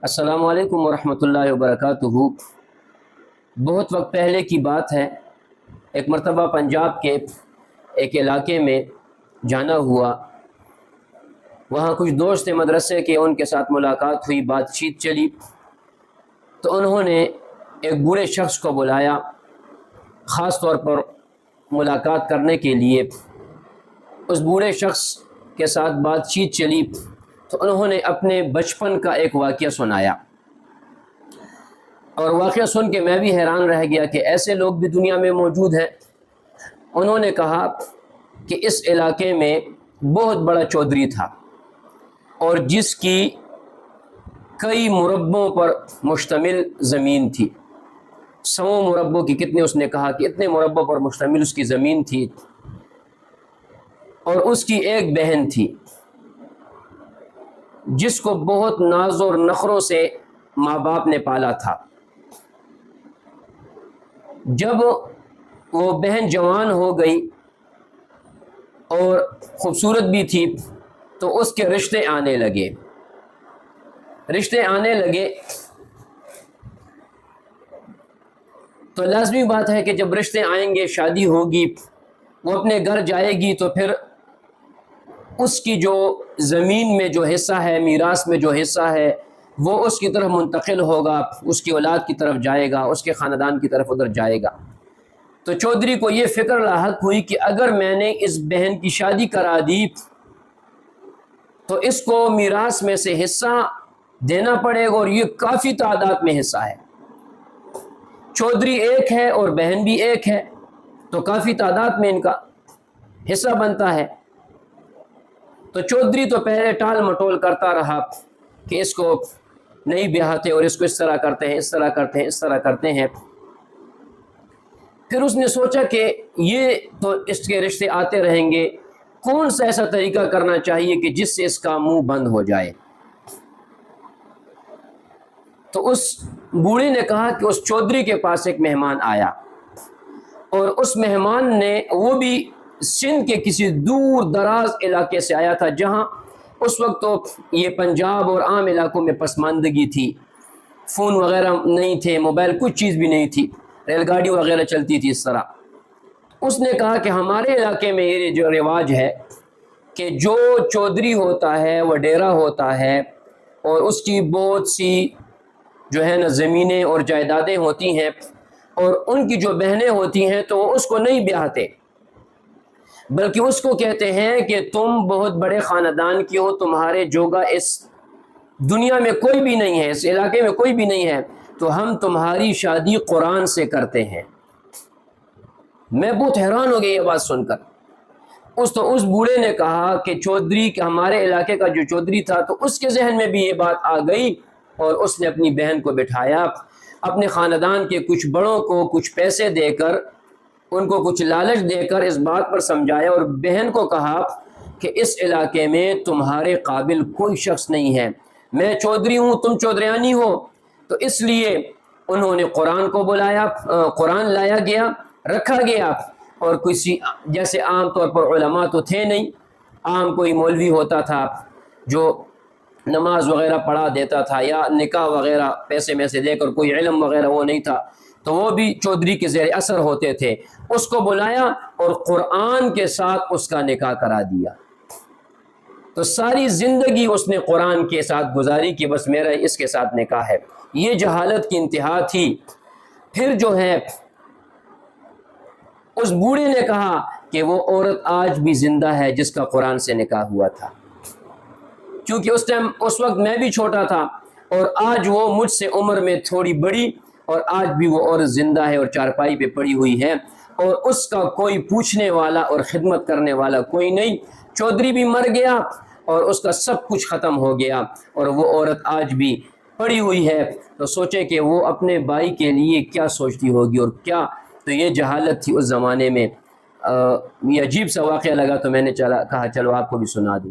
السلام علیکم ورحمۃ اللہ وبرکاتہ۔ بہت وقت پہلے کی بات ہے، ایک مرتبہ پنجاب کے ایک علاقے میں جانا ہوا۔ وہاں کچھ دوست مدرسے کے، ان کے ساتھ ملاقات ہوئی، بات چیت چلی، تو انہوں نے ایک بوڑھے شخص کو بلایا خاص طور پر ملاقات کرنے کے لیے۔ اس بوڑھے شخص کے ساتھ بات چیت چلی تو انہوں نے اپنے بچپن کا ایک واقعہ سنایا، اور واقعہ سن کے میں بھی حیران رہ گیا کہ ایسے لوگ بھی دنیا میں موجود ہیں۔ انہوں نے کہا کہ اس علاقے میں بہت بڑا چودھری تھا، اور جس کی کئی مربوں پر مشتمل زمین تھی۔ 100 مربوں کی، کتنے اس نے کہا کہ اتنے مربوں پر مشتمل اس کی زمین تھی، اور اس کی ایک بہن تھی جس کو بہت ناز اور نخروں سے ماں باپ نے پالا تھا۔ جب وہ بہن جوان ہو گئی اور خوبصورت بھی تھی تو اس کے رشتے آنے لگے۔ تو لازمی بات ہے کہ جب رشتے آئیں گے، شادی ہوگی، وہ اپنے گھر جائے گی تو پھر اس کی جو زمین میں جو حصہ ہے، میراث میں جو حصہ ہے، وہ اس کی طرف منتقل ہوگا، اس کی اولاد کی طرف جائے گا، اس کے خاندان کی طرف ادھر جائے گا۔ تو چودھری کو یہ فکر لاحق ہوئی کہ اگر میں نے اس بہن کی شادی کرا دی تو اس کو میراث میں سے حصہ دینا پڑے گا، اور یہ کافی تعداد میں حصہ ہے۔ چودھری ایک ہے اور بہن بھی ایک ہے، تو کافی تعداد میں ان کا حصہ بنتا ہے۔ تو چودھری تو پہلے ٹال مٹول کرتا رہا کہ اس کو نہیں بیاہتے، اور اس کو اس طرح کرتے ہیں، اس طرح کرتے ہیں، اس طرح کرتے ہیں۔ پھر اس نے سوچا کہ یہ تو اس کے رشتے آتے رہیں گے، کون سا ایسا طریقہ کرنا چاہیے کہ جس سے اس کا منہ بند ہو جائے۔ تو اس بوڑھے نے کہا کہ اس چودھری کے پاس ایک مہمان آیا، اور اس مہمان نے، وہ بھی سندھ کے کسی دور دراز علاقے سے آیا تھا، جہاں اس وقت تو یہ پنجاب اور عام علاقوں میں پسماندگی تھی، فون وغیرہ نہیں تھے، موبائل کچھ چیز بھی نہیں تھی، ریل گاڑی وغیرہ چلتی تھی اس طرح۔ اس نے کہا کہ ہمارے علاقے میں یہ جو رواج ہے کہ جو چودھری ہوتا ہے وہ ڈیرا ہوتا ہے، اور اس کی بہت سی جو ہے نا زمینیں اور جائیدادیں ہوتی ہیں، اور ان کی جو بہنیں ہوتی ہیں تو وہ اس کو نہیں بیاہتے، بلکہ اس کو کہتے ہیں کہ تم بہت بڑے خاندان کی ہو، تمہارے جوگا اس دنیا میں کوئی بھی نہیں ہے، اس علاقے میں کوئی بھی نہیں ہے، تو ہم تمہاری شادی قرآن سے کرتے ہیں۔ میں بہت حیران ہو گئی یہ بات سن کر۔ اس بوڑھے نے کہا کہ چودھری، کہ ہمارے علاقے کا جو چودھری تھا، تو اس کے ذہن میں بھی یہ بات آ گئی، اور اس نے اپنی بہن کو بٹھایا، اپنے خاندان کے کچھ بڑوں کو کچھ پیسے دے کر، ان کو کچھ لالچ دے کر اس بات پر سمجھایا، اور بہن کو کہا کہ اس علاقے میں تمہارے قابل کوئی شخص نہیں ہے، میں چودھری ہوں، تم چودھریانی ہو۔ تو اس لیے انہوں نے قرآن کو بلایا، قرآن لایا گیا، رکھا گیا، اور کسی جیسے عام طور پر علماء تو تھے نہیں، عام کوئی مولوی ہوتا تھا جو نماز وغیرہ پڑھا دیتا تھا، یا نکاح وغیرہ پیسے میں سے دے کر، کوئی علم وغیرہ وہ نہیں تھا، تو وہ بھی چودھری کے زیر اثر ہوتے تھے۔ اس کو بلایا اور قرآن کے ساتھ اس کا نکاح کرا دیا۔ تو ساری زندگی اس نے قرآن کے ساتھ گزاری کہ بس میرا اس کے ساتھ نکاح ہے۔ یہ جہالت کی انتہا تھی۔ پھر جو ہے اس بوڑھے نے کہا کہ وہ عورت آج بھی زندہ ہے جس کا قرآن سے نکاح ہوا تھا، کیونکہ اس وقت میں بھی چھوٹا تھا، اور آج وہ مجھ سے عمر میں تھوڑی بڑی، اور آج بھی وہ عورت زندہ ہے اور چارپائی پہ پڑی ہوئی ہے، اور اس کا کوئی پوچھنے والا اور خدمت کرنے والا کوئی نہیں۔ چودھری بھی مر گیا اور اس کا سب کچھ ختم ہو گیا، اور وہ عورت آج بھی پڑی ہوئی ہے۔ تو سوچے کہ وہ اپنے بھائی کے لیے کیا سوچتی ہوگی، اور کیا، تو یہ جہالت تھی اس زمانے میں۔ یہ عجیب سا واقعہ لگا تو میں نے کہا چلو آپ کو بھی سنا دوں۔